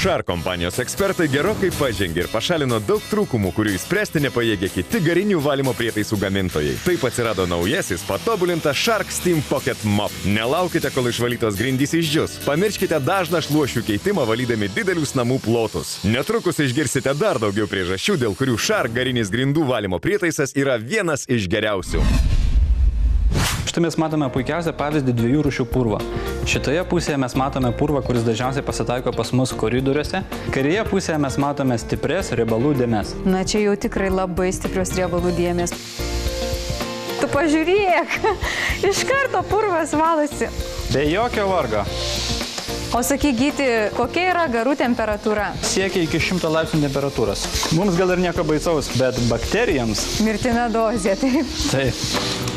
Shark kompanijos ekspertai gerokai pažengė ir pašalino daug trūkumų, kurių įspręsti nepajėgė kiti garinių valymo prietaisų gamintojai. Taip atsirado naujasis, patobulintas Shark Steam Pocket Mop. Nelaukite, kol išvalytos grindys išdžius. Pamirškite dažną šluošių keitimą valydami didelius namų plotus. Netrukus išgirsite dar daugiau priežasčių, dėl kurių Shark garinis grindų valymo prietaisas yra vienas iš geriausių. Štai mes matome puikiausią pavyzdį dviejų rūšių purvo. Šitoje pusėje mes matome purvą, kuris dažniausiai pasitaiko pas mus koridoriuose. Kairėje pusėje mes matome stipres riebalų dėmes. Na, čia jau tikrai labai stiprios riebalų dėmės. Tu pažiūrėk, iš karto purvas valosi. Be jokio vargo. O sakyk, Gyti, kokia yra garų temperatūra? Siekia iki 100 laipsnių temperatūros. Mums gal ir nieko baisaus, bet bakterijoms... Mirtina dozė, taip. Taip.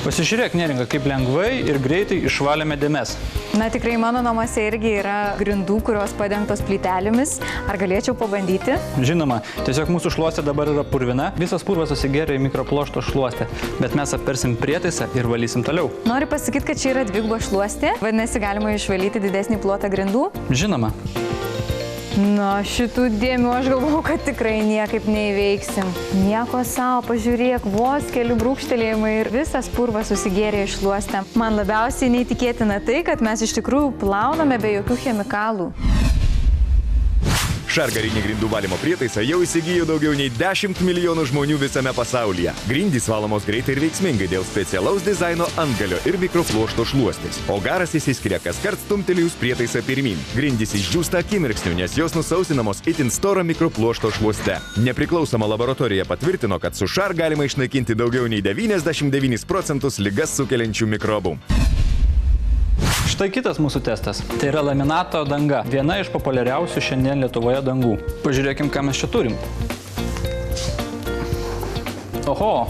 Pasižiūrėk, Neringa, kaip lengvai ir greitai išvalėme dėmes. Na, tikrai mano namuose irgi yra grindų, kurios padengtos plytelėmis. Ar galėčiau pabandyti? Žinoma, tiesiog mūsų šluostė dabar yra purvina. Visas purvas susigėrė į mikroplošto šluostę, bet mes apversim prietaisą ir valysim toliau. Noriu pasakyti, kad čia yra dviguba šluostė. Vadinasi, galima išvalyti didesnį plotą grindų? Žinoma. Na, šitų dėmių aš galvoju, kad tikrai niekaip neįveiksim. Nieko savo, pažiūrėk, vos keli brūkštelėjimai ir visas purvas susigėrė į šluostę. Man labiausiai neįtikėtina tai, kad mes iš tikrųjų plauname be jokių chemikalų. Shark garinį grindų valymo prietaisą jau įsigijo daugiau nei 10 milijonų žmonių visame pasaulyje. Grindys valomos greitai ir veiksmingai dėl specialaus dizaino antgalio ir mikropluošto šluostės. O garas išsiskiria kaskart stumtelėjus prietaisą pirmyn. Grindys išdžiūsta akimirksniu, nes jos nusausinamos itin storą mikropluošto šluoste. Nepriklausoma laboratorija patvirtino, kad su Shark galima išnaikinti daugiau nei 99% ligas sukeliančių mikrobų. Štai kitas mūsų testas. Tai yra laminato danga. Viena iš populiariausių šiandien Lietuvoje dangų. Pažiūrėkim, ką mes čia turim. Oho!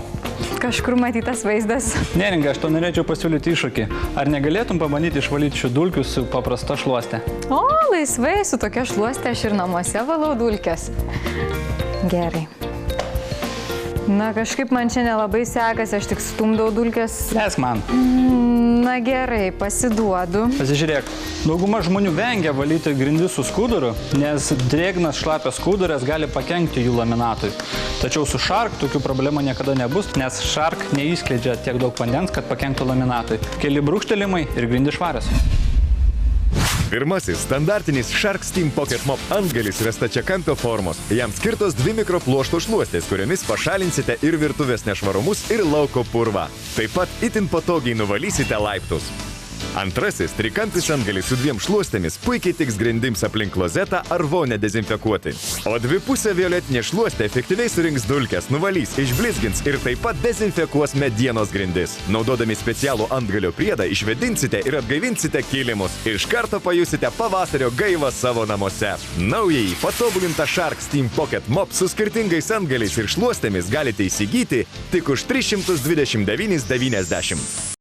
Kažkur matytas vaizdas. Neringa, aš to norėčiau pasiūlyti iššūkį. Ar negalėtum pabandyti išvalyti šių dulkių su paprasta šluoste? O, laisvai, su tokia šluoste aš ir namuose valau dulkes. Gerai. Na, kažkaip man čia nelabai sekasi, aš tik stumdau dulkes. Lesk man. Na gerai, pasiduodu. Pasižiūrėk, dauguma žmonių vengia valyti grindis su skuduru, nes drėgnas šlapias skuduras gali pakenkti jų laminatui. Tačiau su Shark tokių problemų niekada nebus, nes Shark neįskleidžia tiek daug vandens, kad pakenktų laminatui. Keli brūkštelimai ir grindys švarios. Pirmasis standartinis Shark Steam Pocket Mop antgalis yra stačiakampio formos. Jam skirtos dvi mikropluošto šluostės, kuriomis pašalinsite ir virtuvės nešvarumus, ir lauko purvą. Taip pat itin patogiai nuvalysite laiptus. Antrasis trikampis antgalis su dviem šluostėmis puikiai tiks grindims aplink klozetą ar vonę dezinfekuoti. O dvipusė violetinė šluostė efektyviai surinks dulkes, nuvalys, išblizgins ir taip pat dezinfekuos medienos grindis. Naudodami specialų antgalio priedą išvedinsite ir atgaivinsite kilimus. Iš karto pajusite pavasario gaivą savo namuose. Naujai patobulintą Shark Steam Pocket Mop su skirtingais antgaliais ir šluostėmis galite įsigyti tik už 329,90.